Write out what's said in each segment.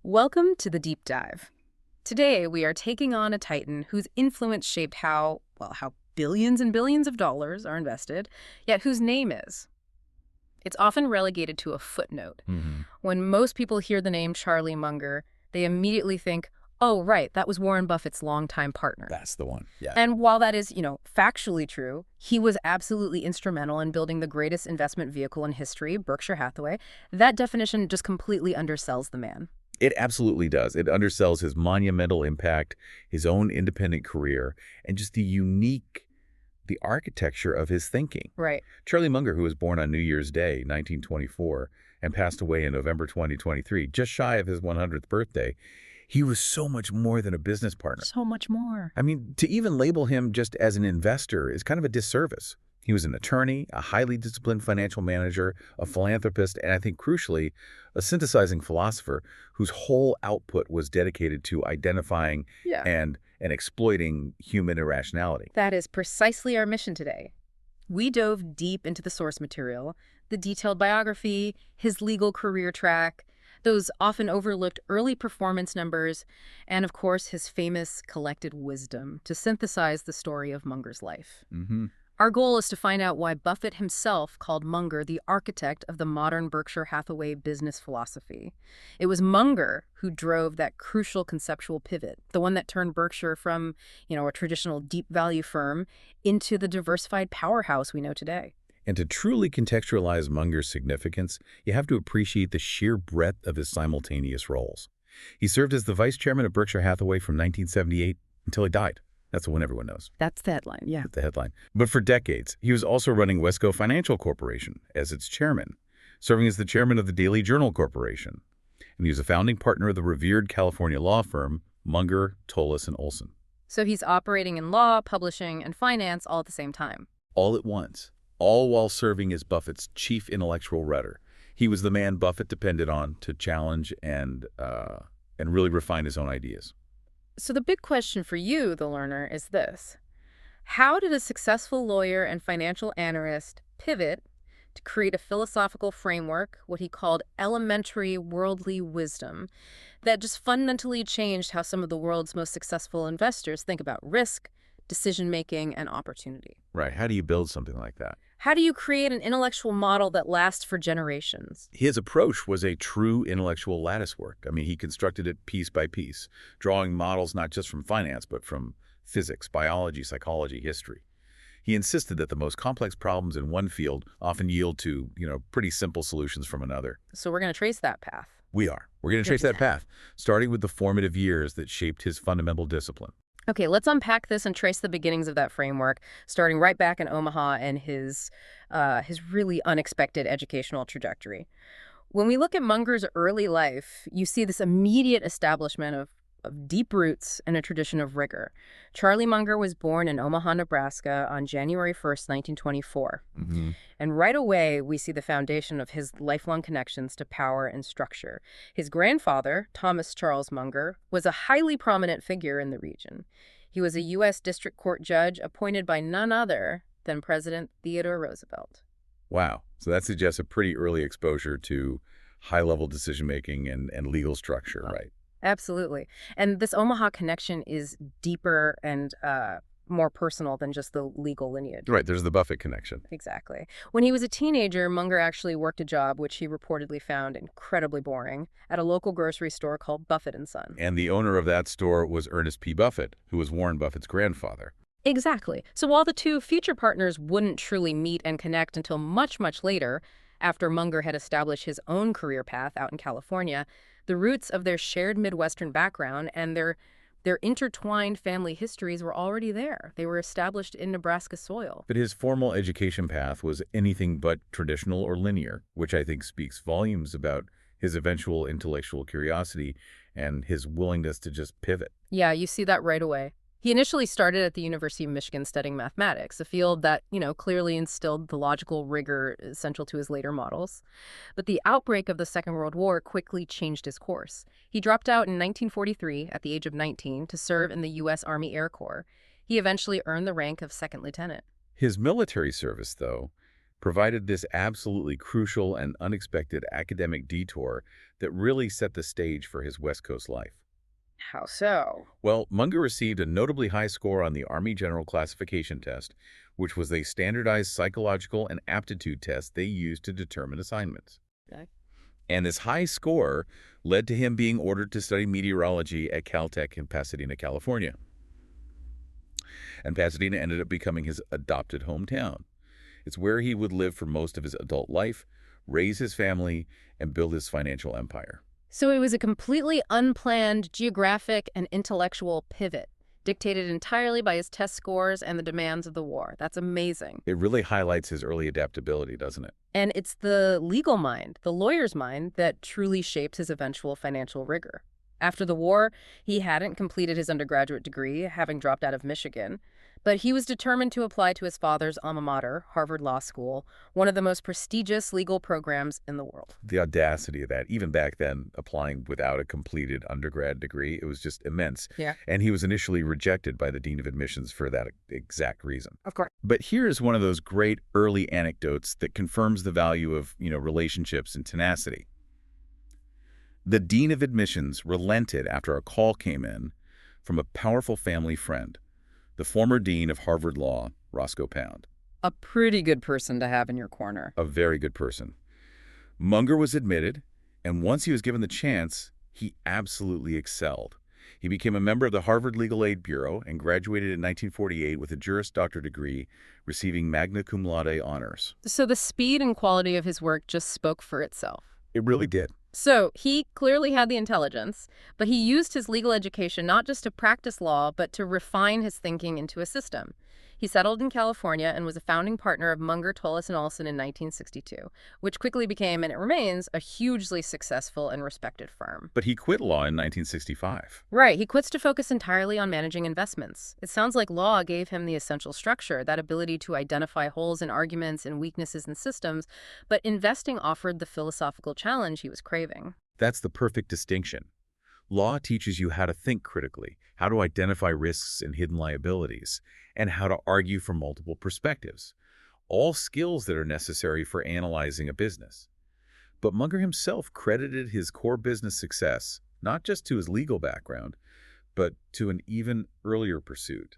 Welcome to the Deep Dive. Today, we are taking on a titan whose influence shaped how billions and billions of dollars are invested, yet whose name is. It's often relegated to a footnote. When most people hear the name Charlie Munger, they immediately think, oh, right, that was Warren Buffett's longtime partner. That's the one, yeah. And while that is, factually true, he was absolutely instrumental in building the greatest investment vehicle in history, Berkshire Hathaway. That definition just completely undersells the man. It absolutely does. It undersells his monumental impact, his own independent career, and just the architecture of his thinking. Right. Charlie Munger, who was born on New Year's Day, 1924, and passed away in November 2023, just shy of his 100th birthday, he was so much more than a business partner. So much more. I mean, to even label him just as an investor is kind of a disservice. He was an attorney, a highly disciplined financial manager, a philanthropist, and I think crucially, a synthesizing philosopher whose whole output was dedicated to identifying and exploiting human irrationality. That is precisely our mission today. We dove deep into the source material, the detailed biography, his legal career track, those often overlooked early performance numbers, and of course, his famous collected wisdom to synthesize the story of Munger's life. Our goal is to find out why Buffett himself called Munger the architect of the modern Berkshire Hathaway business philosophy. It was Munger who drove that crucial conceptual pivot, the one that turned Berkshire from, a traditional deep value firm into the diversified powerhouse we know today. And to truly contextualize Munger's significance, you have to appreciate the sheer breadth of his simultaneous roles. He served as the vice chairman of Berkshire Hathaway from 1978 until he died. That's the one everyone knows. That's the headline, yeah. That's the headline. But for decades, he was also running Wesco Financial Corporation as its chairman, serving as the chairman of the Daily Journal Corporation. And he was a founding partner of the revered California law firm Munger, Tolles & Olson. So he's operating in law, publishing, and finance all at the same time. All at once, all while serving as Buffett's chief intellectual rudder. He was the man Buffett depended on to challenge and really refine his own ideas. So the big question for you, the learner, is this. How did a successful lawyer and financial analyst pivot to create a philosophical framework, what he called elementary worldly wisdom, that just fundamentally changed how some of the world's most successful investors think about risk, decision-making, and opportunity? Right. How do you build something like that? How do you create an intellectual model that lasts for generations? His approach was a true intellectual latticework. I mean, he constructed it piece by piece, drawing models not just from finance, but from physics, biology, psychology, history. He insisted that the most complex problems in one field often yield to, pretty simple solutions from another. So we're going to trace that path. We are. We're going to trace that path, starting with the formative years that shaped his fundamental discipline. Okay, let's unpack this and trace the beginnings of that framework, starting right back in Omaha and his really unexpected educational trajectory. When we look at Munger's early life, you see this immediate establishment of deep roots and a tradition of rigor. Charlie Munger was born in Omaha, Nebraska on January 1st, 1924. And right away, we see the foundation of his lifelong connections to power and structure. His grandfather, Thomas Charles Munger, was a highly prominent figure in the region. He was a U.S. District Court judge appointed by none other than President Theodore Roosevelt. Wow. So that suggests a pretty early exposure to high-level decision-making and legal structure, right? Absolutely. And this Omaha connection is deeper and more personal than just the legal lineage. Right. There's the Buffett connection. Exactly. When he was a teenager, Munger actually worked a job which he reportedly found incredibly boring at a local grocery store called Buffett & Son. And the owner of that store was Ernest P. Buffett, who was Warren Buffett's grandfather. Exactly. So while the two future partners wouldn't truly meet and connect until much, much later, after Munger had established his own career path out in California, the roots of their shared Midwestern background and their intertwined family histories were already there. They were established in Nebraska soil. But his formal education path was anything but traditional or linear, which I think speaks volumes about his eventual intellectual curiosity and his willingness to just pivot. Yeah, you see that right away. He initially started at the University of Michigan studying mathematics, a field that, clearly instilled the logical rigor essential to his later models. But the outbreak of the Second World War quickly changed his course. He dropped out in 1943 at the age of 19 to serve in the U.S. Army Air Corps. He eventually earned the rank of second lieutenant. His military service, though, provided this absolutely crucial and unexpected academic detour that really set the stage for his West Coast life. How so? Well, Munger received a notably high score on the Army General Classification Test, which was a standardized psychological and aptitude test they used to determine assignments. Okay. And this high score led to him being ordered to study meteorology at Caltech in Pasadena, California. And Pasadena ended up becoming his adopted hometown. It's where he would live for most of his adult life, raise his family, and build his financial empire. So it was a completely unplanned geographic and intellectual pivot, dictated entirely by his test scores and the demands of the war. That's amazing. It really highlights his early adaptability, doesn't it? And it's the legal mind, the lawyer's mind, that truly shaped his eventual financial rigor. After the war, he hadn't completed his undergraduate degree, having dropped out of Michigan, but he was determined to apply to his father's alma mater, Harvard Law School, one of the most prestigious legal programs in the world. The audacity of that, even back then, applying without a completed undergrad degree, it was just immense. Yeah. And he was initially rejected by the dean of admissions for that exact reason. Of course. But here's one of those great early anecdotes that confirms the value of, relationships and tenacity. The dean of admissions relented after a call came in from a powerful family friend, the former dean of Harvard Law, Roscoe Pound. A pretty good person to have in your corner. A very good person. Munger was admitted, and once he was given the chance, he absolutely excelled. He became a member of the Harvard Legal Aid Bureau and graduated in 1948 with a Juris Doctor degree, receiving magna cum laude honors. So the speed and quality of his work just spoke for itself. It really did. So he clearly had the intelligence, but he used his legal education not just to practice law, but to refine his thinking into a system. He settled in California and was a founding partner of Munger, Tolles & Olson in 1962, which quickly became, and it remains, a hugely successful and respected firm. But he quit law in 1965. Right. He quits to focus entirely on managing investments. It sounds like law gave him the essential structure, that ability to identify holes in arguments and weaknesses in systems, but investing offered the philosophical challenge he was craving. That's the perfect distinction. Law teaches you how to think critically, how to identify risks and hidden liabilities, and how to argue from multiple perspectives, all skills that are necessary for analyzing a business. But Munger himself credited his core business success not just to his legal background, but to an even earlier pursuit,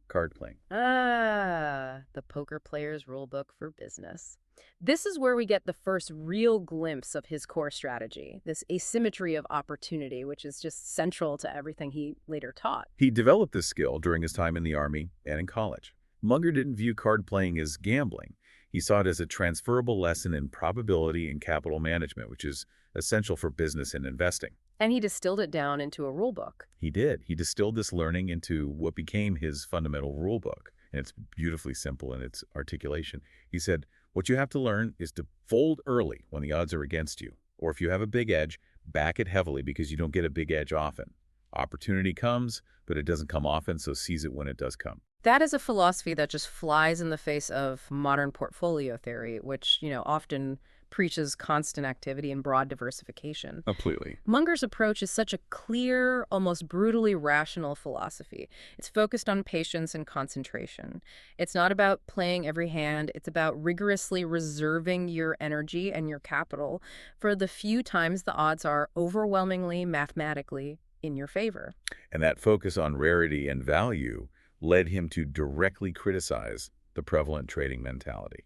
card playing. The poker player's rulebook for business. This is where we get the first real glimpse of his core strategy, this asymmetry of opportunity, which is just central to everything he later taught. He developed this skill during his time in the Army and in college. Munger didn't view card playing as gambling. He saw it as a transferable lesson in probability and capital management, which is essential for business and investing. And he distilled it down into a rulebook. He did. He distilled this learning into what became his fundamental rulebook. And it's beautifully simple in its articulation. He said, what you have to learn is to fold early when the odds are against you. Or if you have a big edge, back it heavily because you don't get a big edge often. Opportunity comes, but it doesn't come often, so seize it when it does come. That is a philosophy that just flies in the face of modern portfolio theory, which, often preaches constant activity and broad diversification. Completely. Munger's approach is such a clear, almost brutally rational philosophy. It's focused on patience and concentration. It's not about playing every hand. It's about rigorously reserving your energy and your capital for the few times the odds are overwhelmingly, mathematically in your favor. And that focus on rarity and value led him to directly criticize the prevalent trading mentality.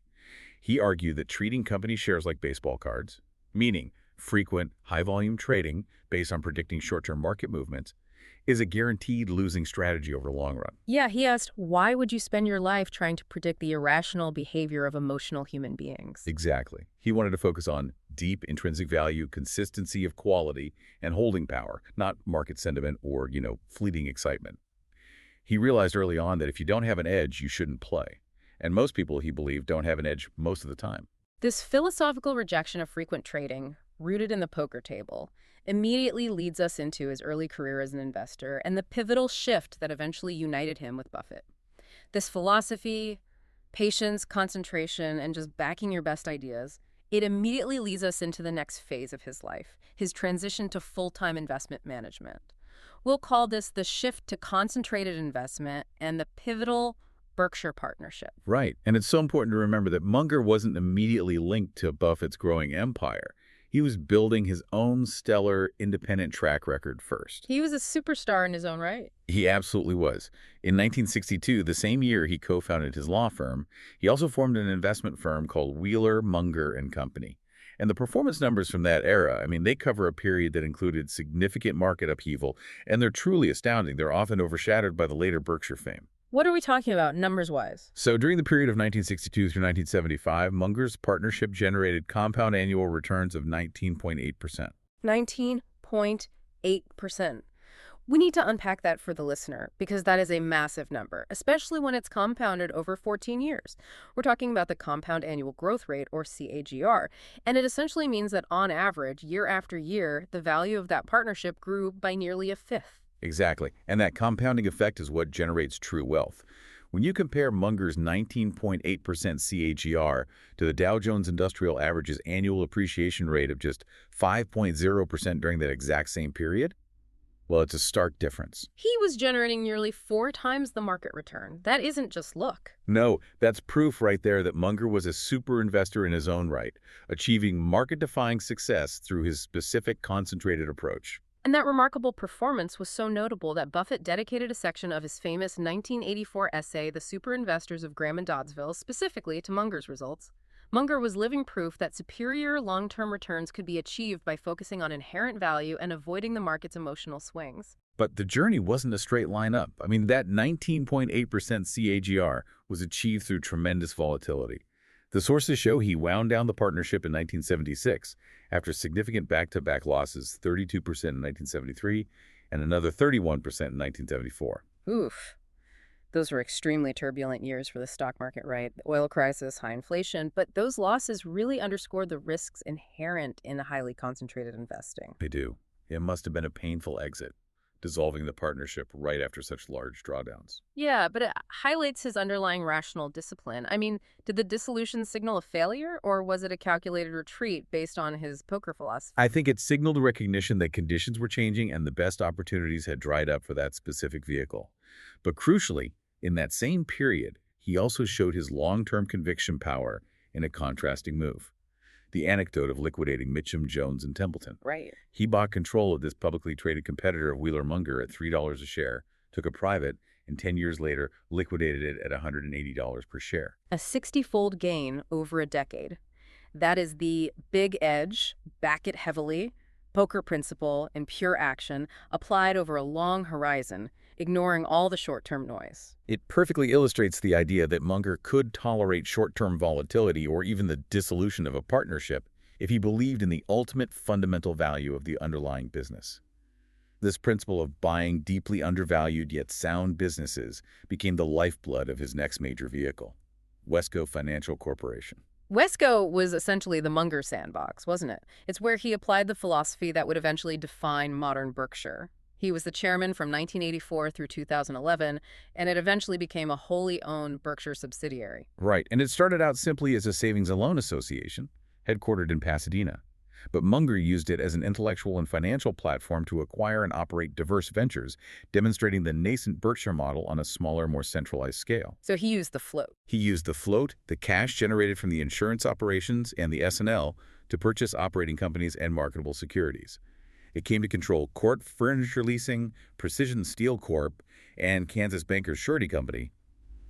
He argued that treating company shares like baseball cards, meaning frequent, high-volume trading based on predicting short-term market movements, is a guaranteed losing strategy over the long run. Yeah, he asked, why would you spend your life trying to predict the irrational behavior of emotional human beings? Exactly. He wanted to focus on deep intrinsic value, consistency of quality, and holding power, not market sentiment or, fleeting excitement. He realized early on that if you don't have an edge, you shouldn't play. And most people, he believed, don't have an edge most of the time. This philosophical rejection of frequent trading, rooted in the poker table, immediately leads us into his early career as an investor and the pivotal shift that eventually united him with Buffett. This philosophy, patience, concentration, and just backing your best ideas, it immediately leads us into the next phase of his life, his transition to full-time investment management. We'll call this the shift to concentrated investment and the pivotal Berkshire partnership. Right. And it's so important to remember that Munger wasn't immediately linked to Buffett's growing empire. He was building his own stellar independent track record first. He was a superstar in his own right. He absolutely was. In 1962, the same year he co-founded his law firm, he also formed an investment firm called Wheeler, Munger and Company. And the performance numbers from that era, I mean, they cover a period that included significant market upheaval, and they're truly astounding. They're often overshadowed by the later Berkshire fame. What are we talking about numbers-wise? So during the period of 1962 through 1975, Munger's partnership generated compound annual returns of 19.8%. 19.8%. We need to unpack that for the listener because that is a massive number, especially when it's compounded over 14 years. We're talking about the compound annual growth rate, or CAGR, and it essentially means that on average, year after year, the value of that partnership grew by nearly a fifth. Exactly. And that compounding effect is what generates true wealth. When you compare Munger's 19.8% CAGR to the Dow Jones Industrial Average's annual appreciation rate of just 5.0% during that exact same period, well, it's a stark difference. He was generating nearly 4 times the market return. That isn't just luck. No, that's proof right there that Munger was a super investor in his own right, achieving market-defying success through his specific concentrated approach. And that remarkable performance was so notable that Buffett dedicated a section of his famous 1984 essay, The Super Investors of Graham and Doddsville, specifically to Munger's results. Munger was living proof that superior long-term returns could be achieved by focusing on inherent value and avoiding the market's emotional swings. But the journey wasn't a straight line up. I mean, that 19.8% CAGR was achieved through tremendous volatility. The sources show he wound down the partnership in 1976 after significant back-to-back losses, 32% in 1973 and another 31% in 1974. Oof. Those were extremely turbulent years for the stock market, right? The oil crisis, high inflation, but those losses really underscored the risks inherent in highly concentrated investing. They do. It must have been a painful exit, dissolving the partnership right after such large drawdowns. Yeah, but it highlights his underlying rational discipline. I mean, did the dissolution signal a failure, or was it a calculated retreat based on his poker philosophy? I think it signaled a recognition that conditions were changing and the best opportunities had dried up for that specific vehicle. But crucially, in that same period, he also showed his long-term conviction power in a contrasting move. The anecdote of liquidating Mitchum, Jones, and Templeton. Right. He bought control of this publicly traded competitor of Wheeler Munger at $3 a share, took it private, and 10 years later liquidated it at $180 per share. A 60-fold gain over a decade. That is the big edge, back it heavily, poker principle, and pure action applied over a long horizon, ignoring all the short-term noise. It perfectly illustrates the idea that Munger could tolerate short-term volatility or even the dissolution of a partnership if he believed in the ultimate fundamental value of the underlying business. This principle of buying deeply undervalued yet sound businesses became the lifeblood of his next major vehicle, Wesco Financial Corporation. Wesco was essentially the Munger sandbox, wasn't it? It's where he applied the philosophy that would eventually define modern Berkshire. He was the chairman from 1984 through 2011, and it eventually became a wholly owned Berkshire subsidiary. Right, and it started out simply as a savings and loan association, headquartered in Pasadena. But Munger used it as an intellectual and financial platform to acquire and operate diverse ventures, demonstrating the nascent Berkshire model on a smaller, more centralized scale. So he used the float. He used the float, the cash generated from the insurance operations, and the S&L to purchase operating companies and marketable securities. It came to control Court Furniture Leasing, Precision Steel Corp., and Kansas Bankers Surety Company,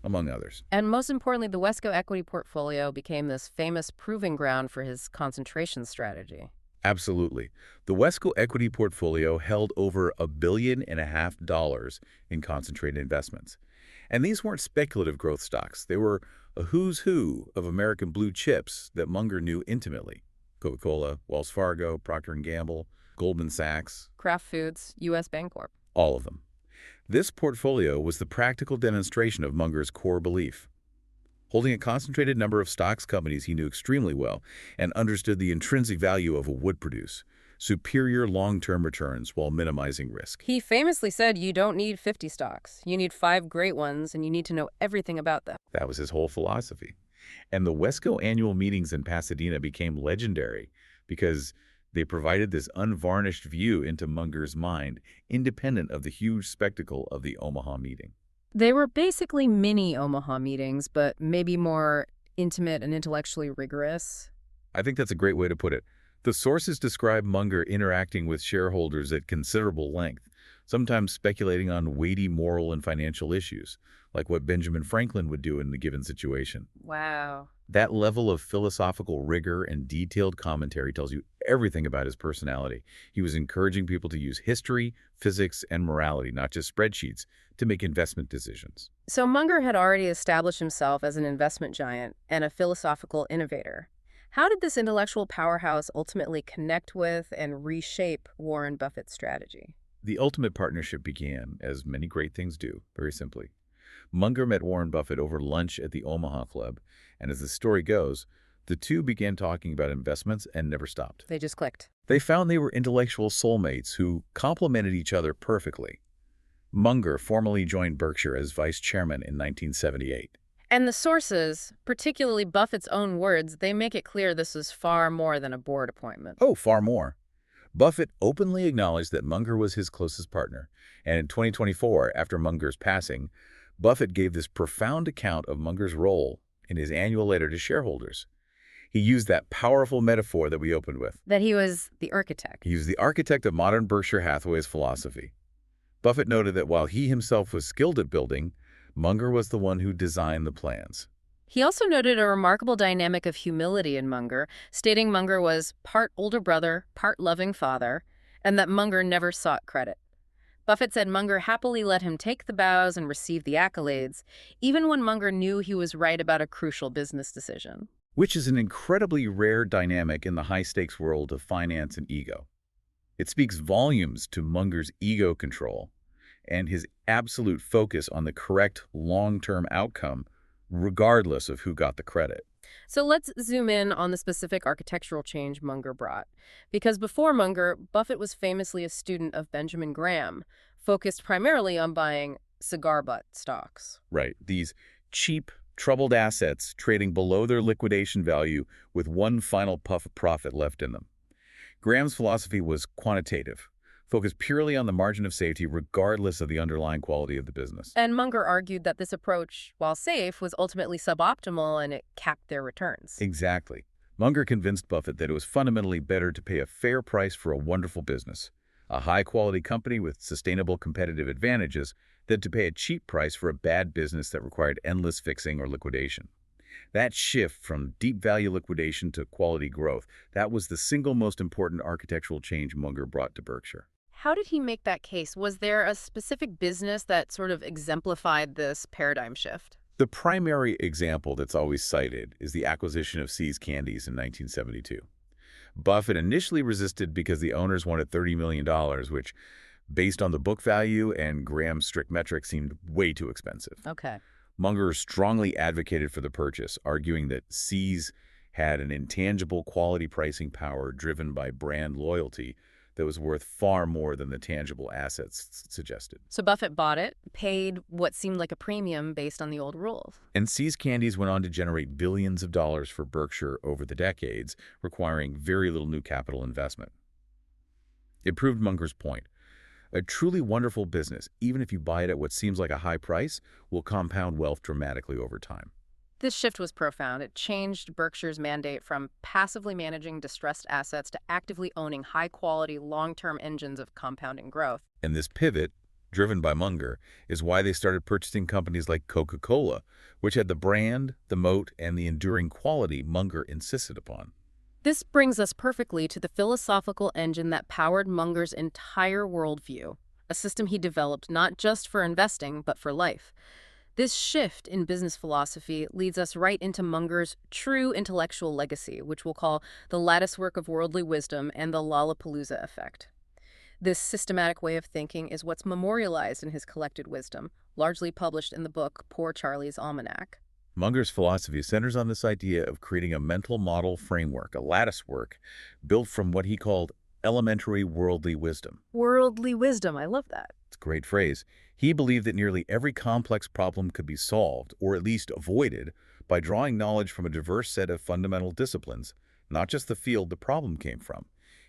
among others. And most importantly, the Wesco equity portfolio became this famous proving ground for his concentration strategy. Absolutely. The Wesco equity portfolio held over $1.5 billion in concentrated investments. And these weren't speculative growth stocks. They were a who's who of American blue chips that Munger knew intimately. Coca-Cola, Wells Fargo, Procter & Gamble, Goldman Sachs. Kraft Foods, U.S. Bancorp. All of them. This portfolio was the practical demonstration of Munger's core belief. Holding a concentrated number of stocks companies he knew extremely well and understood the intrinsic value of what would produce superior long-term returns while minimizing risk. He famously said you don't need 50 stocks. You need 5 great ones, and you need to know everything about them. That was his whole philosophy. And the Wesco annual meetings in Pasadena became legendary because they provided this unvarnished view into Munger's mind, independent of the huge spectacle of the Omaha meeting. They were basically mini Omaha meetings, but maybe more intimate and intellectually rigorous. I think that's a great way to put it. The sources describe Munger interacting with shareholders at considerable length, sometimes speculating on weighty moral and financial issues, like what Benjamin Franklin would do in the given situation. Wow. That level of philosophical rigor and detailed commentary tells you everything about his personality. He was encouraging people to use history, physics, and morality, not just spreadsheets, to make investment decisions. So Munger had already established himself as an investment giant and a philosophical innovator. How did this intellectual powerhouse ultimately connect with and reshape Warren Buffett's strategy? The ultimate partnership began, as many great things do, very simply. Munger met Warren Buffett over lunch at the Omaha Club, and as the story goes, the two began talking about investments and never stopped. They just clicked. They found they were intellectual soulmates who complemented each other perfectly. Munger formally joined Berkshire as vice chairman in 1978. And the sources, particularly Buffett's own words, they make it clear this was far more than a board appointment. Oh, far more. Buffett openly acknowledged that Munger was his closest partner, and in 2024, after Munger's passing, Buffett gave this profound account of Munger's role in his annual letter to shareholders. He used that powerful metaphor that we opened with. That he was the architect. He was the architect of modern Berkshire Hathaway's philosophy. Buffett noted that while he himself was skilled at building, Munger was the one who designed the plans. He also noted a remarkable dynamic of humility in Munger, stating Munger was part older brother, part loving father, and that Munger never sought credit. Buffett said Munger happily let him take the bows and receive the accolades, even when Munger knew he was right about a crucial business decision. Which is an incredibly rare dynamic in the high-stakes world of finance and ego. It speaks volumes to Munger's ego control and his absolute focus on the correct long-term outcome, regardless of who got the credit. So let's zoom in on the specific architectural change Munger brought. Because before Munger, Buffett was famously a student of Benjamin Graham, focused primarily on buying cigar butt stocks. Right. These cheap, troubled assets trading below their liquidation value with one final puff of profit left in them. Graham's philosophy was quantitative, focused purely on the margin of safety regardless of the underlying quality of the business. And Munger argued that this approach, while safe, was ultimately suboptimal and it capped their returns. Exactly. Munger convinced Buffett that it was fundamentally better to pay a fair price for a wonderful business, a high-quality company with sustainable competitive advantages, than to pay a cheap price for a bad business that required endless fixing or liquidation. That shift from deep value liquidation to quality growth, that was the single most important architectural change Munger brought to Berkshire. How did he make that case? Was there a specific business that sort of exemplified this paradigm shift? The primary example that's always cited is the acquisition of See's Candies in 1972. Buffett initially resisted because the owners wanted $30 million, which, based on the book value and Graham's strict metrics, seemed way too expensive. Okay. Munger strongly advocated for the purchase, arguing that See's had an intangible quality pricing power driven by brand loyalty that was worth far more than the tangible assets suggested. So Buffett bought it, paid what seemed like a premium based on the old rules. And See's Candies went on to generate billions of dollars for Berkshire over the decades, requiring very little new capital investment. It proved Munger's point. A truly wonderful business, even if you buy it at what seems like a high price, will compound wealth dramatically over time. This shift was profound. It changed Berkshire's mandate from passively managing distressed assets to actively owning high-quality, long-term engines of compounding growth. And this pivot, driven by Munger, is why they started purchasing companies like Coca-Cola, which had the brand, the moat, and the enduring quality Munger insisted upon. This brings us perfectly to the philosophical engine that powered Munger's entire worldview, a system he developed not just for investing, but for life. This shift in business philosophy leads us right into Munger's true intellectual legacy, which we'll call the latticework of worldly wisdom and the Lollapalooza effect. This systematic way of thinking is what's memorialized in his collected wisdom, largely published in the book Poor Charlie's Almanac. Munger's philosophy centers on this idea of creating a mental model framework, a latticework, built from what he called elementary worldly wisdom. Worldly wisdom, I love that. It's a great phrase. He believed that nearly every complex problem could be solved, or at least avoided, by drawing knowledge from a diverse set of fundamental disciplines, not just the field the problem came from.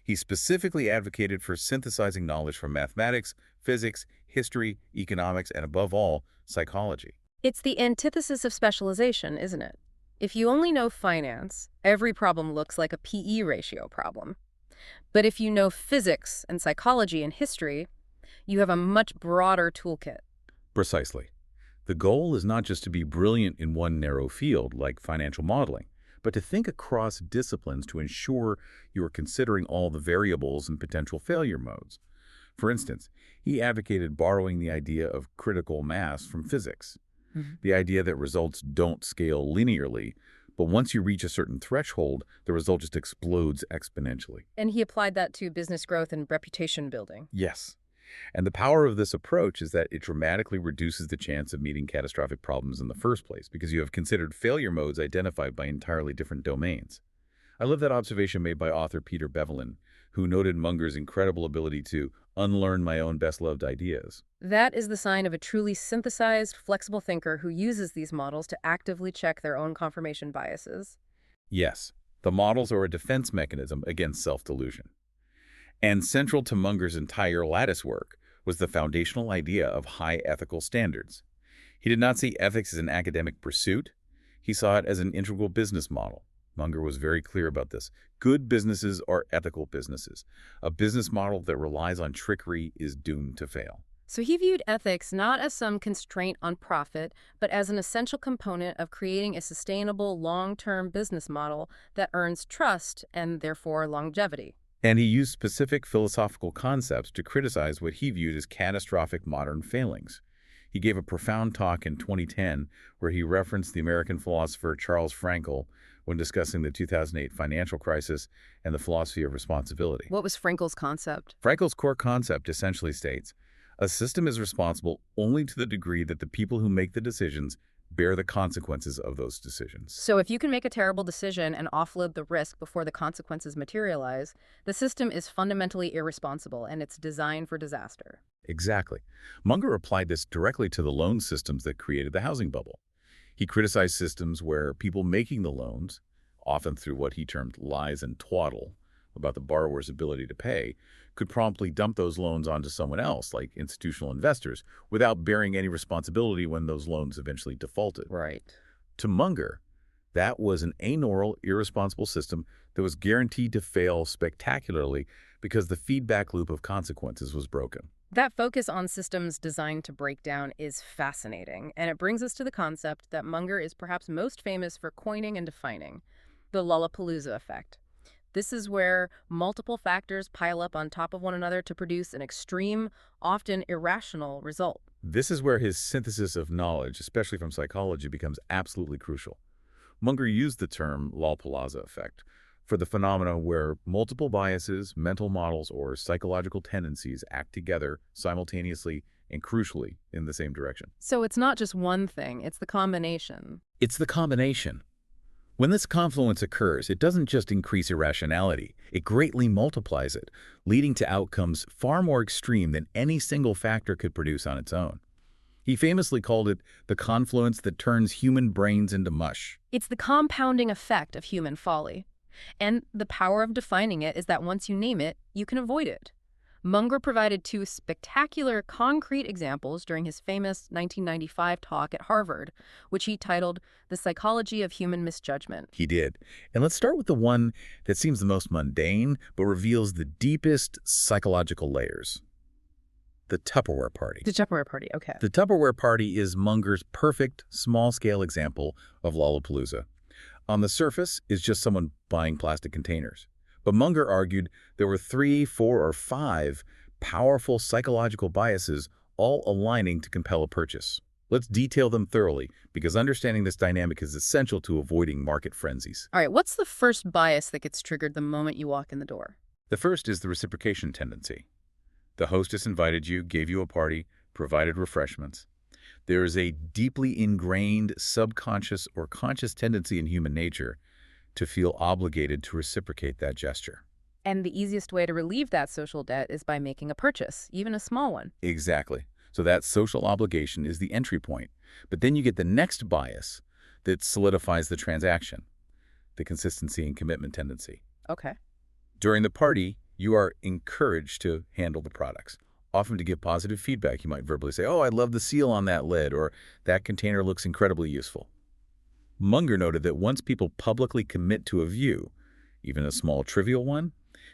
He specifically advocated for synthesizing knowledge from mathematics, physics, history, economics, and above all, psychology. It's the antithesis of specialization, isn't it? If you only know finance, every problem looks like a PE ratio problem. But if you know physics and psychology and history, you have a much broader toolkit. Precisely. The goal is not just to be brilliant in one narrow field, like financial modeling, but to think across disciplines to ensure you are considering all the variables and potential failure modes. For instance, he advocated borrowing the idea of critical mass from physics, the idea that results don't scale linearly, but once you reach a certain threshold, the result just explodes exponentially. And he applied that to business growth and reputation building. Yes. And the power of this approach is that it dramatically reduces the chance of meeting catastrophic problems in the first place because you have considered failure modes identified by entirely different domains. I love that observation made by author Peter Bevelin, who noted Munger's incredible ability to unlearn my own best-loved ideas. That is the sign of a truly synthesized, flexible thinker who uses these models to actively check their own confirmation biases. Yes, the models are a defense mechanism against self-delusion. And central to Munger's entire lattice work was the foundational idea of high ethical standards. He did not see ethics as an academic pursuit. He saw it as an integral business model. Munger was very clear about this. Good businesses are ethical businesses. A business model that relies on trickery is doomed to fail. So he viewed ethics not as some constraint on profit, but as an essential component of creating a sustainable, long-term business model that earns trust and therefore longevity. And he used specific philosophical concepts to criticize what he viewed as catastrophic modern failings. He gave a profound talk in 2010 where he referenced the American philosopher Charles Frankel when discussing the 2008 financial crisis and the philosophy of responsibility. What was Frankel's concept? Frankel's core concept essentially states, a system is responsible only to the degree that the people who make the decisions bear the consequences of those decisions. So if you can make a terrible decision and offload the risk before the consequences materialize, the system is fundamentally irresponsible and it's designed for disaster. Exactly. Munger applied this directly to the loan systems that created the housing bubble. He criticized systems where people making the loans, often through what he termed lies and twaddle about the borrower's ability to pay, could promptly dump those loans onto someone else, like institutional investors, without bearing any responsibility when those loans eventually defaulted. Right. To Munger, that was an amoral, irresponsible system that was guaranteed to fail spectacularly because the feedback loop of consequences was broken. That focus on systems designed to break down is fascinating, and it brings us to the concept that Munger is perhaps most famous for coining and defining, the Lollapalooza effect. This is where multiple factors pile up on top of one another to produce an extreme, often irrational result. This is where his synthesis of knowledge, especially from psychology, becomes absolutely crucial. Munger used the term Lollapalooza effect for the phenomena where multiple biases, mental models, or psychological tendencies act together simultaneously and crucially in the same direction. So it's not just one thing, it's the combination. It's the combination. When this confluence occurs, it doesn't just increase irrationality, it greatly multiplies it, leading to outcomes far more extreme than any single factor could produce on its own. He famously called it the confluence that turns human brains into mush. It's the compounding effect of human folly. And the power of defining it is that once you name it, you can avoid it. Munger provided two spectacular, concrete examples during his famous 1995 talk at Harvard, which he titled The Psychology of Human Misjudgment. He did. And let's start with the one that seems the most mundane, but reveals the deepest psychological layers. The Tupperware party. The Tupperware party, okay. The Tupperware party is Munger's perfect, small-scale example of Lollapalooza. On the surface, it's just someone buying plastic containers. But Munger argued there were 3, 4, or 5 powerful psychological biases all aligning to compel a purchase. Let's detail them thoroughly, because understanding this dynamic is essential to avoiding market frenzies. All right, what's the first bias that gets triggered the moment you walk in the door? The first is the reciprocation tendency. The hostess invited you, gave you a party, provided refreshments. There is a deeply ingrained subconscious or conscious tendency in human nature to feel obligated to reciprocate that gesture. And the easiest way to relieve that social debt is by making a purchase, even a small one. Exactly. So that social obligation is the entry point. But then you get the next bias that solidifies the transaction, the consistency and commitment tendency. Okay. During the party, You are encouraged to handle the products, often to give positive feedback. You might verbally say, "Oh, I love the seal on that lid," or "That container looks incredibly useful." Munger noted that once people publicly commit to a view, even a small trivial one,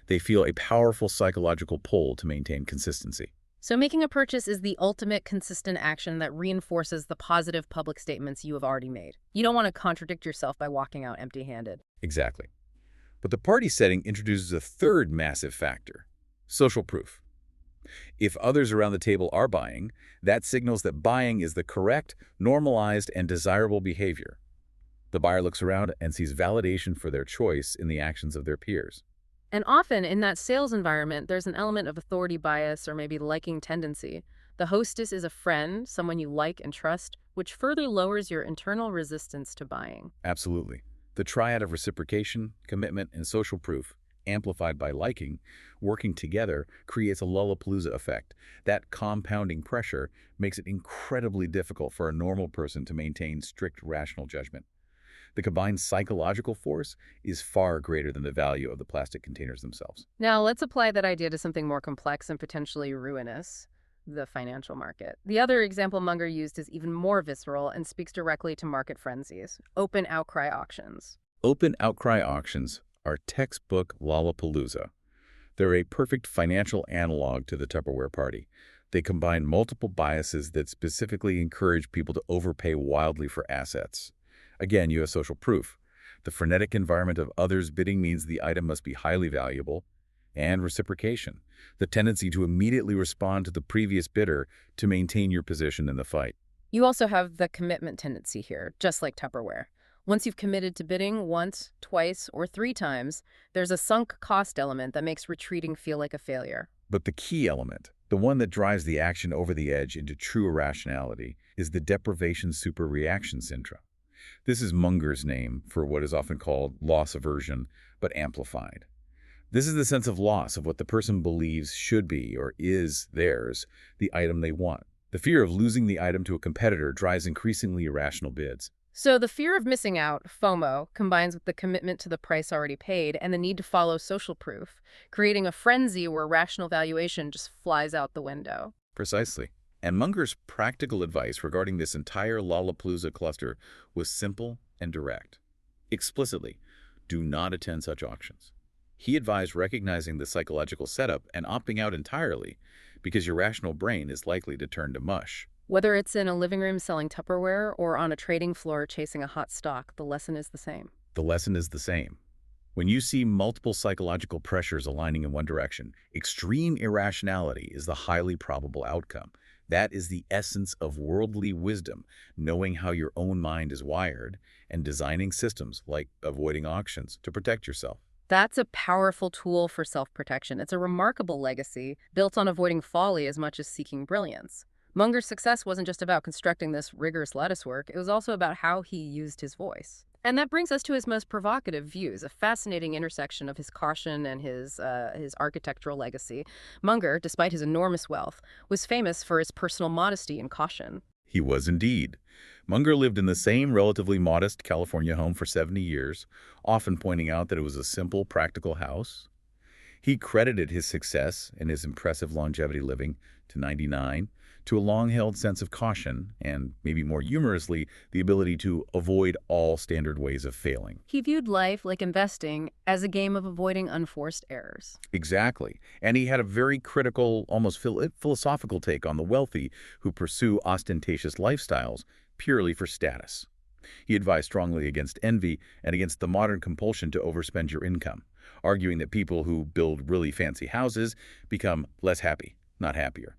they feel a powerful psychological pull to maintain consistency. So making a purchase is the ultimate consistent action that reinforces the positive public statements you have already made. You don't want to contradict yourself by walking out empty-handed. Exactly. But the party setting introduces a third massive factor: social proof. If others around the table are buying, that signals that buying is the correct, normalized, and desirable behavior. The buyer looks around and sees validation for their choice in the actions of their peers. And often in that sales environment, there's an element of authority bias or maybe liking tendency. The hostess is a friend, someone you like and trust, which further lowers your internal resistance to buying. Absolutely. The triad of reciprocation, commitment, and social proof, amplified by liking, working together, creates a Lollapalooza effect. That compounding pressure makes it incredibly difficult for a normal person to maintain strict rational judgment. The combined psychological force is far greater than the value of the plastic containers themselves. Now, let's apply that idea to something more complex and potentially ruinous: the financial market. The other example Munger used is even more visceral and speaks directly to market frenzies: open outcry auctions. Open outcry auctions are textbook Lollapalooza. They're a perfect financial analog to the Tupperware party. They combine multiple biases that specifically encourage people to overpay wildly for assets. Again, you have social proof. The frenetic environment of others bidding means the item must be highly valuable, and reciprocation, the tendency to immediately respond to the previous bidder to maintain your position in the fight. You also have the commitment tendency here, just like Tupperware. Once you've committed to bidding once, twice, or 3 times, there's a sunk cost element that makes retreating feel like a failure. But the key element, the one that drives the action over the edge into true irrationality, is the deprivation superreaction syndrome. This is Munger's name for what is often called loss aversion, but amplified. This is the sense of loss of what the person believes should be or is theirs, the item they want. The fear of losing the item to a competitor drives increasingly irrational bids. So the fear of missing out, FOMO, combines with the commitment to the price already paid and the need to follow social proof, creating a frenzy where rational valuation just flies out the window. Precisely. And Munger's practical advice regarding this entire Lollapalooza cluster was simple and direct. Explicitly, do not attend such auctions. He advised recognizing the psychological setup and opting out entirely, because your rational brain is likely to turn to mush. Whether it's in a living room selling Tupperware or on a trading floor chasing a hot stock, the lesson is the same. The lesson is the same. When you see multiple psychological pressures aligning in one direction, extreme irrationality is the highly probable outcome. That is the essence of worldly wisdom, knowing how your own mind is wired and designing systems like avoiding auctions to protect yourself. That's a powerful tool for self-protection. It's a remarkable legacy built on avoiding folly as much as seeking brilliance. Munger's success wasn't just about constructing this rigorous lattice work, it was also about how he used his voice. And that brings us to his most provocative views, a fascinating intersection of his caution and his architectural legacy. Munger, despite his enormous wealth, was famous for his personal modesty and caution. He was indeed. Munger lived in the same relatively modest California home for 70 years, often pointing out that it was a simple, practical house. He credited his success and his impressive longevity living to 99 to a long-held sense of caution and, maybe more humorously, the ability to avoid all standard ways of failing. He viewed life, like investing, as a game of avoiding unforced errors. Exactly. And he had a very critical, almost philosophical take on the wealthy who pursue ostentatious lifestyles purely for status. He advised strongly against envy and against the modern compulsion to overspend your income, arguing that people who build really fancy houses become less happy, not happier.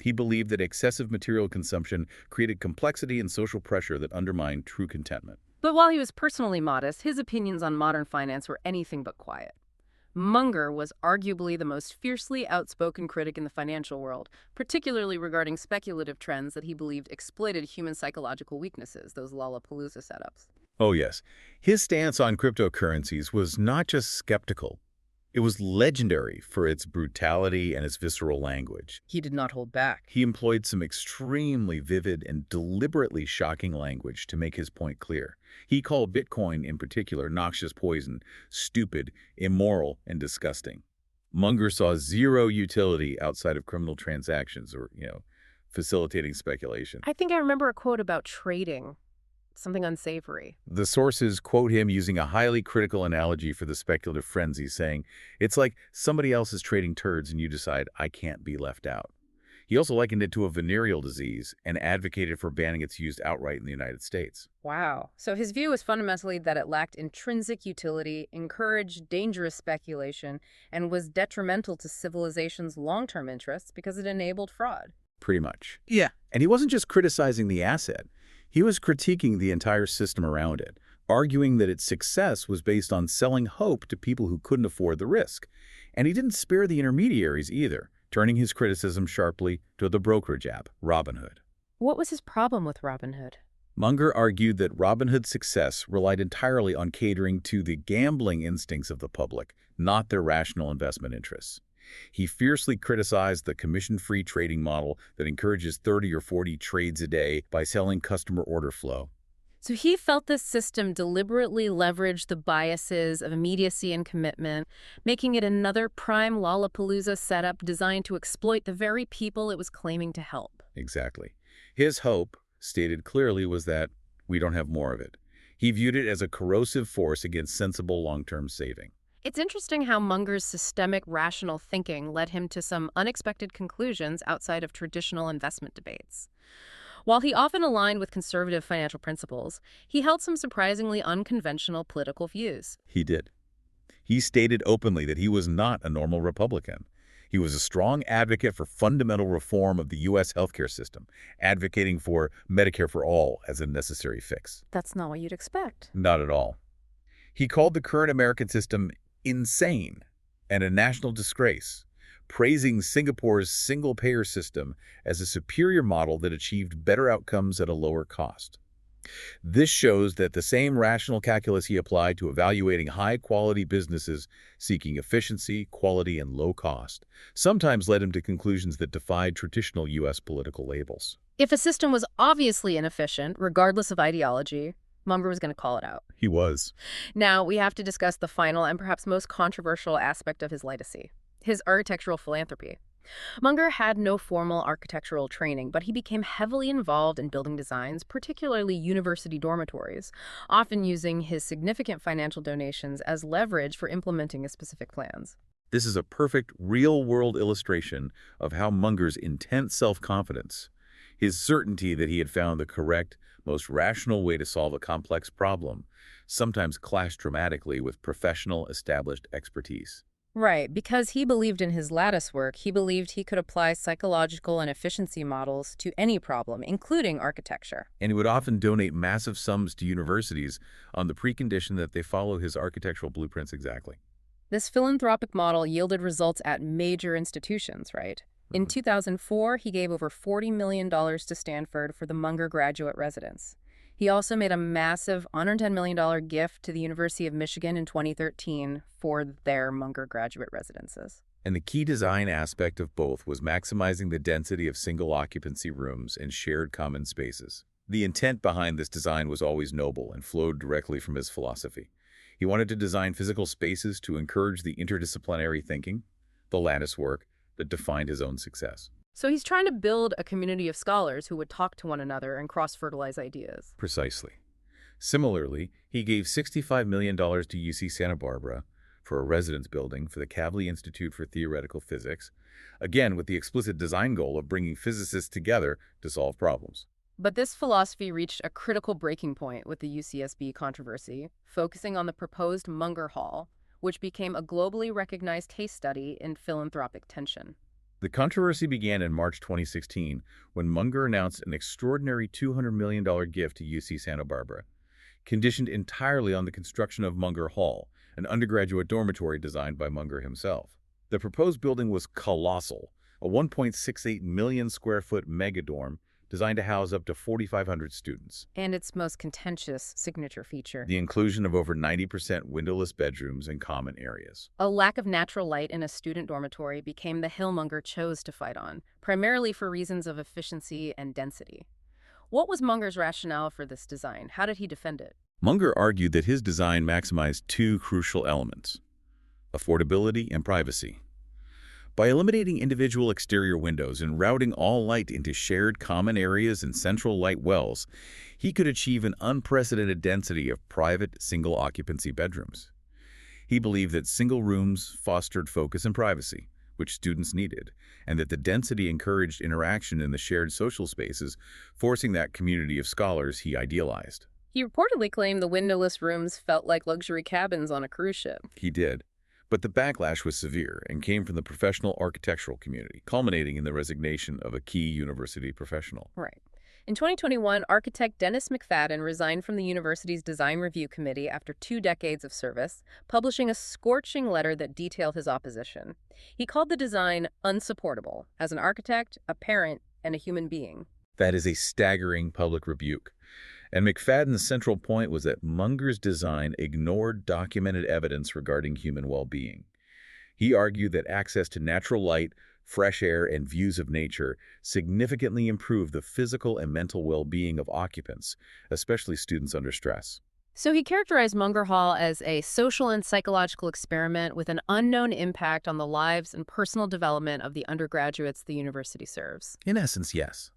He believed that excessive material consumption created complexity and social pressure that undermined true contentment. But while he was personally modest, his opinions on modern finance were anything but quiet. Munger was arguably the most fiercely outspoken critic in the financial world, particularly regarding speculative trends that he believed exploited human psychological weaknesses, those Lollapalooza setups. Oh yes, his stance on cryptocurrencies was not just skeptical. It was legendary for its brutality and its visceral language. He did not hold back. He employed some extremely vivid and deliberately shocking language to make his point clear. He called Bitcoin in particular noxious poison, stupid, immoral, and disgusting. Munger saw zero utility outside of criminal transactions or, facilitating speculation. I think I remember a quote about trading, something unsavory. The sources quote him using a highly critical analogy for the speculative frenzy, saying, it's like somebody else is trading turds and you decide, I can't be left out. He also likened it to a venereal disease and advocated for banning its use outright in the United States. Wow. So his view was fundamentally that it lacked intrinsic utility, encouraged dangerous speculation, and was detrimental to civilization's long-term interests because it enabled fraud. Pretty much. Yeah. And he wasn't just criticizing the asset. He was critiquing the entire system around it, arguing that its success was based on selling hope to people who couldn't afford the risk. And he didn't spare the intermediaries either, turning his criticism sharply to the brokerage app, Robinhood. What was his problem with Robinhood? Munger argued that Robinhood's success relied entirely on catering to the gambling instincts of the public, not their rational investment interests. He fiercely criticized the commission-free trading model that encourages 30 or 40 trades a day by selling customer order flow. So he felt this system deliberately leveraged the biases of immediacy and commitment, making it another prime Lollapalooza setup designed to exploit the very people it was claiming to help. Exactly. His hope, stated clearly, was that we don't have more of it. He viewed it as a corrosive force against sensible long-term saving. It's interesting how Munger's systemic rational thinking led him to some unexpected conclusions outside of traditional investment debates. While he often aligned with conservative financial principles, he held some surprisingly unconventional political views. He did. He stated openly that he was not a normal Republican. He was a strong advocate for fundamental reform of the U.S. healthcare system, advocating for Medicare for all as a necessary fix. That's not what you'd expect. Not at all. He called the current American system insane and a national disgrace, praising Singapore's single-payer system as a superior model that achieved better outcomes at a lower cost. This shows that the same rational calculus he applied to evaluating high-quality businesses seeking efficiency, quality, and low cost sometimes led him to conclusions that defied traditional U.S. political labels. If a system was obviously inefficient, regardless of ideology, Munger was going to call it out. He was. Now, we have to discuss the final and perhaps most controversial aspect of his legacy, his architectural philanthropy. Munger had no formal architectural training, but he became heavily involved in building designs, particularly university dormitories, often using his significant financial donations as leverage for implementing his specific plans. This is a perfect real-world illustration of how Munger's intense self-confidence, his certainty that he had found the correct, most rational way to solve a complex problem, sometimes clashed dramatically with professional, established expertise. Right, because he believed in his lattice work, he believed he could apply psychological and efficiency models to any problem, including architecture. And he would often donate massive sums to universities on the precondition that they follow his architectural blueprints exactly. This philanthropic model yielded results at major institutions, right? In 2004, he gave over $40 million to Stanford for the Munger graduate residence. He also made a massive $110 million gift to the University of Michigan in 2013 for their Munger graduate residences. And the key design aspect of both was maximizing the density of single-occupancy rooms and shared common spaces. The intent behind this design was always noble and flowed directly from his philosophy. He wanted to design physical spaces to encourage the interdisciplinary thinking, the lattice work, that defined his own success. So he's trying to build a community of scholars who would talk to one another and cross-fertilize ideas. Precisely. Similarly, he gave $65 million to UC Santa Barbara for a residence building for the Kavli Institute for Theoretical Physics, again with the explicit design goal of bringing physicists together to solve problems. But this philosophy reached a critical breaking point with the UCSB controversy, focusing on the proposed Munger Hall, which became a globally recognized case study in philanthropic tension. The controversy began in March 2016 when Munger announced an extraordinary $200 million gift to UC Santa Barbara, conditioned entirely on the construction of Munger Hall, an undergraduate dormitory designed by Munger himself. The proposed building was colossal, a 1.68 million square foot megadorm designed to house up to 4,500 students. And its most contentious signature feature: the inclusion of over 90% windowless bedrooms and common areas. A lack of natural light in a student dormitory became the hill Munger chose to fight on, primarily for reasons of efficiency and density. What was Munger's rationale for this design? How did he defend it? Munger argued that his design maximized two crucial elements: affordability and privacy. By eliminating individual exterior windows and routing all light into shared common areas and central light wells, he could achieve an unprecedented density of private, single-occupancy bedrooms. He believed that single rooms fostered focus and privacy, which students needed, and that the density encouraged interaction in the shared social spaces, forcing that community of scholars he idealized. He reportedly claimed the windowless rooms felt like luxury cabins on a cruise ship. He did. But the backlash was severe and came from the professional architectural community, culminating in the resignation of a key university professional. Right. In 2021, architect Dennis McFadden resigned from the university's design review committee after 2 decades of service, publishing a scorching letter that detailed his opposition. He called the design unsupportable as an architect, a parent, and a human being. That is a staggering public rebuke. And McFadden's central point was that Munger's design ignored documented evidence regarding human well-being. He argued that access to natural light, fresh air, and views of nature significantly improved the physical and mental well-being of occupants, especially students under stress. So he characterized Munger Hall as a social and psychological experiment with an unknown impact on the lives and personal development of the undergraduates the university serves. In essence, yes.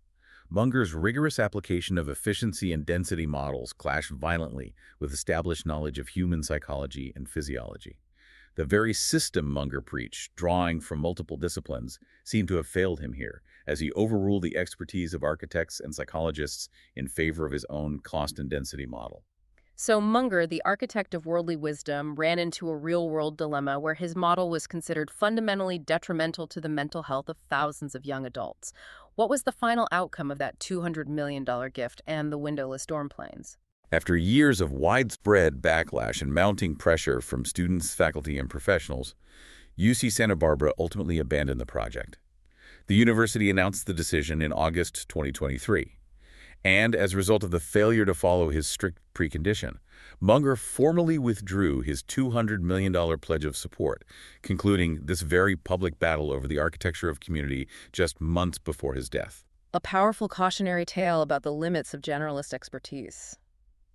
Munger's rigorous application of efficiency and density models clashed violently with established knowledge of human psychology and physiology. The very system Munger preached, drawing from multiple disciplines, seemed to have failed him here, as he overruled the expertise of architects and psychologists in favor of his own cost and density model. So Munger, the architect of worldly wisdom, ran into a real-world dilemma where his model was considered fundamentally detrimental to the mental health of thousands of young adults. What was the final outcome of that $200 million gift and the windowless dorm planes? After years of widespread backlash and mounting pressure from students, faculty, and professionals, UC Santa Barbara ultimately abandoned the project. The university announced the decision in August 2023. And as a result of the failure to follow his strict precondition, Munger formally withdrew his $200 million pledge of support, concluding this very public battle over the architecture of community just months before his death. A powerful cautionary tale about the limits of generalist expertise.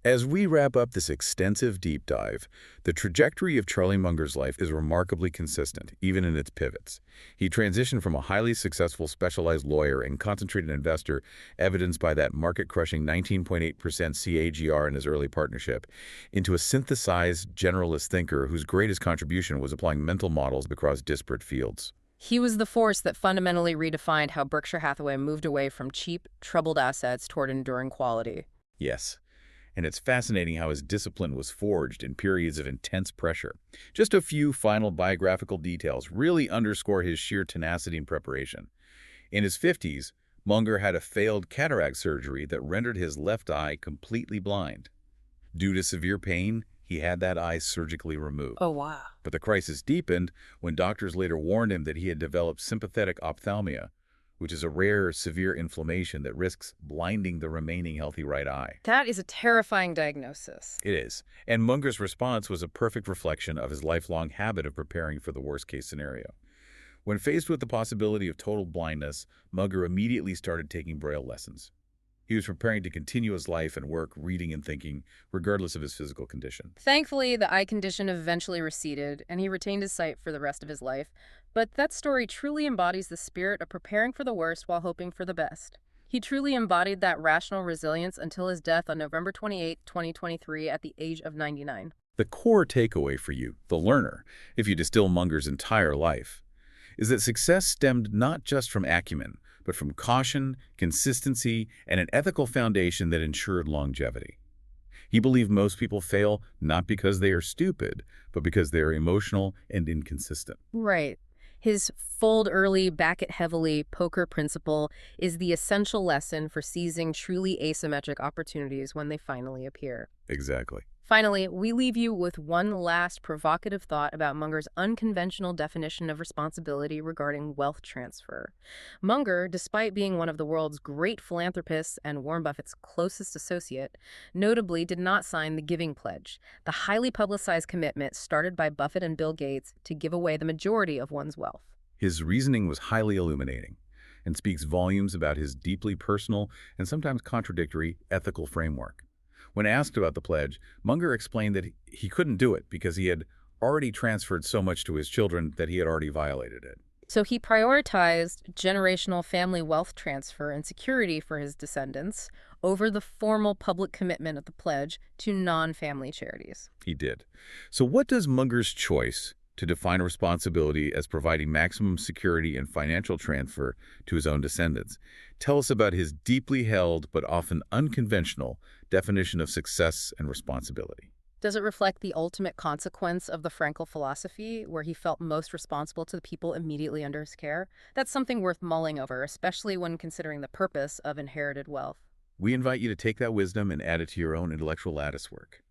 As we wrap up this extensive deep dive, the trajectory of Charlie Munger's life is remarkably consistent, even in its pivots. He transitioned from a highly successful specialized lawyer and concentrated investor, evidenced by that market-crushing 19.8% CAGR in his early partnership, into a synthesized generalist thinker whose greatest contribution was applying mental models across disparate fields. He was the force that fundamentally redefined how Berkshire Hathaway moved away from cheap, troubled assets toward enduring quality. Yes. And it's fascinating how his discipline was forged in periods of intense pressure. Just a few final biographical details really underscore his sheer tenacity and preparation. In his 50s, Munger had a failed cataract surgery that rendered his left eye completely blind. Due to severe pain, he had that eye surgically removed. Oh, wow. But the crisis deepened when doctors later warned him that he had developed sympathetic ophthalmia, which is a rare, severe inflammation that risks blinding the remaining healthy right eye. That is a terrifying diagnosis. It is. And Munger's response was a perfect reflection of his lifelong habit of preparing for the worst-case scenario. When faced with the possibility of total blindness, Munger immediately started taking Braille lessons. He was preparing to continue his life and work reading and thinking, regardless of his physical condition. Thankfully, the eye condition eventually receded, and he retained his sight for the rest of his life. But that story truly embodies the spirit of preparing for the worst while hoping for the best. He truly embodied that rational resilience until his death on November 28, 2023, at the age of 99. The core takeaway for you, the learner, if you distill Munger's entire life, is that success stemmed not just from acumen, but from caution, consistency, and an ethical foundation that ensured longevity. He believed most people fail not because they are stupid, but because they are emotional and inconsistent. Right. His fold early, back it heavily poker principle is the essential lesson for seizing truly asymmetric opportunities when they finally appear. Exactly. Finally, we leave you with one last provocative thought about Munger's unconventional definition of responsibility regarding wealth transfer. Munger, despite being one of the world's great philanthropists and Warren Buffett's closest associate, notably did not sign the Giving Pledge, the highly publicized commitment started by Buffett and Bill Gates to give away the majority of one's wealth. His reasoning was highly illuminating and speaks volumes about his deeply personal and sometimes contradictory ethical framework. When asked about the pledge, Munger explained that he couldn't do it because he had already transferred so much to his children that he had already violated it. So he prioritized generational family wealth transfer and security for his descendants over the formal public commitment of the pledge to non-family charities. He did. So what does Munger's choice to define responsibility as providing maximum security and financial transfer to his own descendants tell us about his deeply held but often unconventional definition of success and responsibility? Does it reflect the ultimate consequence of the Frankel philosophy, where he felt most responsible to the people immediately under his care? That's something worth mulling over, especially when considering the purpose of inherited wealth. We invite you to take that wisdom and add it to your own intellectual lattice work.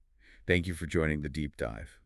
Thank you for joining the deep dive.